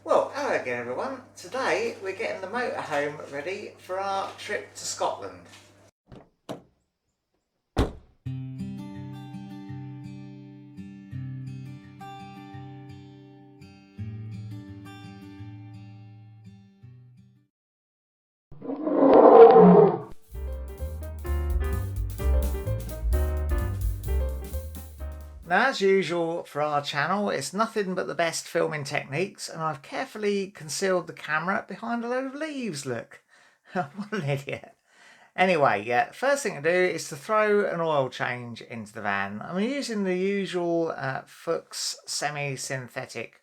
Well, hello again everyone. Today we're getting the motorhome ready for our trip to Scotland. Now, as usual for our channel, it's nothing but the best filming techniques, and I've carefully concealed the camera behind a load of leaves, look. What an idiot. Anyway, yeah, first thing to do is to throw an oil change into the van. I'm using the usual Fuchs semi-synthetic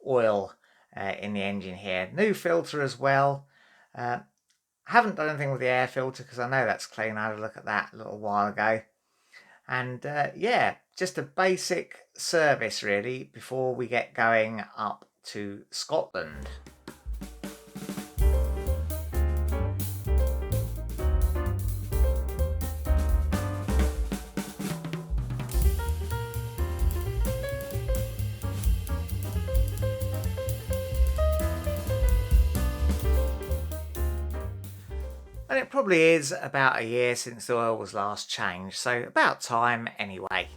oil in the engine here. New filter as well. Haven't done anything with the air filter because I know that's clean. I had a look at that a little while ago. And yeah, just a basic service really before we get going up to Scotland. And it probably is about a year since the oil was last changed, so about time anyway.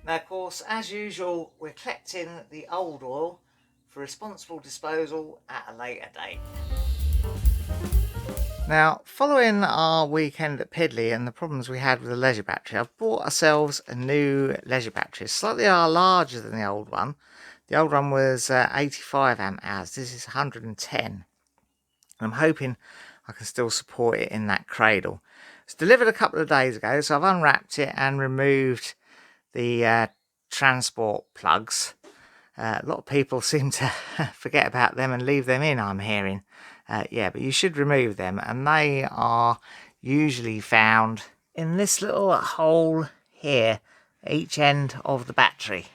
Now, of course, as usual, we're collecting the old oil for responsible disposal at a later date. Now, following our weekend at Pidley and the problems we had with the leisure battery, I've bought ourselves a new leisure battery. It's slightly larger than the old one. The old one was 85 amp hours. This is 110. And I'm hoping I can still support it in that cradle. It's delivered a couple of days ago, so I've unwrapped it and removed the transport plugs. A lot of people seem to forget about them and leave them in, I'm hearing. Yeah, but you should remove them, and they are usually found in this little hole here at each end of the battery.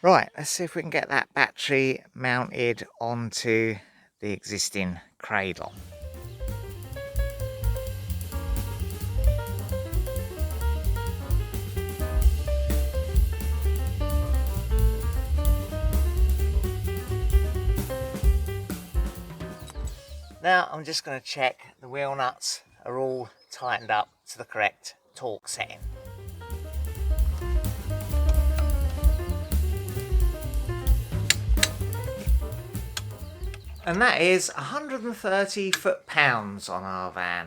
Right, let's see if we can get that battery mounted onto the existing cradle. Now I'm just going to check the wheel nuts are all tightened up to the correct torque setting. And that is 130 foot-pounds on our van.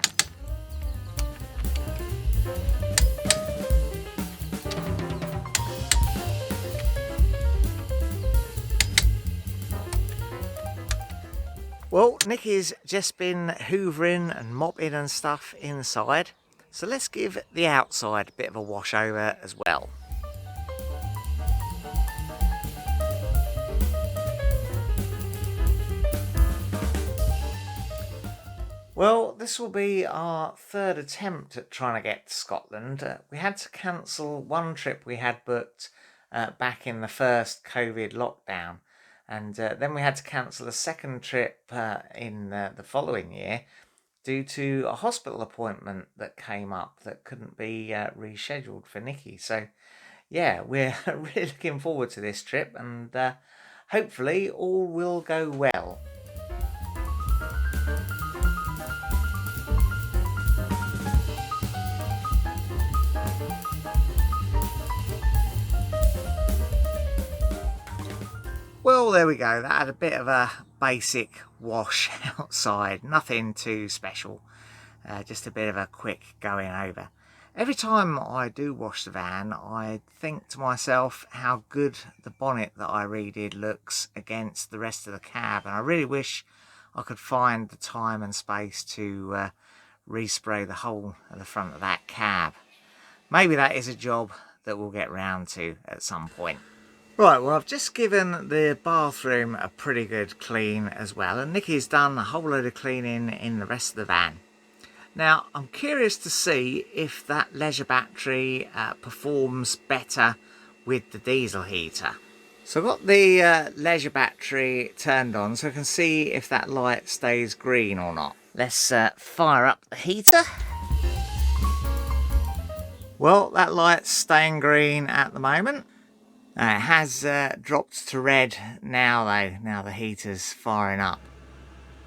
Well, Nikki's just been hoovering and mopping and stuff inside, so let's give the outside a bit of a wash over as well. Well, this will be our third attempt at trying to get to Scotland. We had to cancel one trip we had booked back in the first COVID lockdown. And then we had to cancel a second trip in the following year due to a hospital appointment that came up that couldn't be rescheduled for Nikki. So yeah, we're really looking forward to this trip, and hopefully all will go well. Well, there we go. That had a bit of a basic wash outside. Nothing too special. Just a bit of a quick going over. Every time I do wash the van, I think to myself how good the bonnet that I redid looks against the rest of the cab. And I really wish I could find the time and space to respray the whole of the front of that cab. Maybe that is a job that we'll get round to at some point. Right, well, I've just given the bathroom a pretty good clean as well, and Nikki's done a whole load of cleaning in the rest of the van. Now, I'm curious to see if that leisure battery performs better with the diesel heater. So I've got the leisure battery turned on so I can see if that light stays green or not. Let's fire up the heater. Well, that light's staying green at the moment. It has dropped to red now though, now the heater's firing up.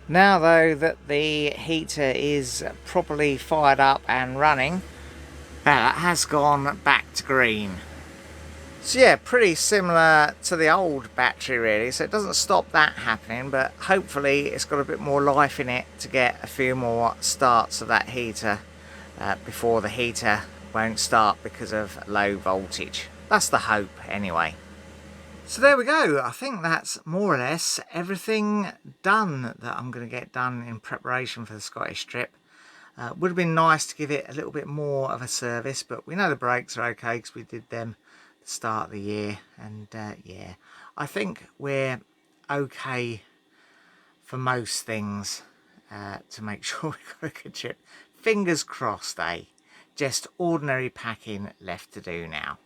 Now though that the heater is properly fired up and running, that has gone back to green. So yeah, pretty similar to the old battery really, so it doesn't stop that happening, but hopefully it's got a bit more life in it to get a few more starts of that heater before the heater won't start because of low voltage. That's the hope anyway. So there we go. I think that's more or less everything done that I'm going to get done in preparation for the Scottish trip. Would have been nice to give it a little bit more of a service, but we know the brakes are okay because we did them at the start of the year. And yeah, I think we're okay for most things to make sure we've got a good trip. Fingers crossed, eh? Just ordinary packing left to do now.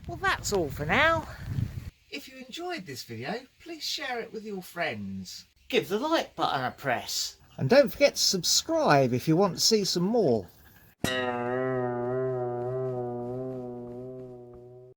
Well, that's all for now. If you enjoyed this video, please share it with your friends. Give the like button a press. And don't forget to subscribe if you want to see some more.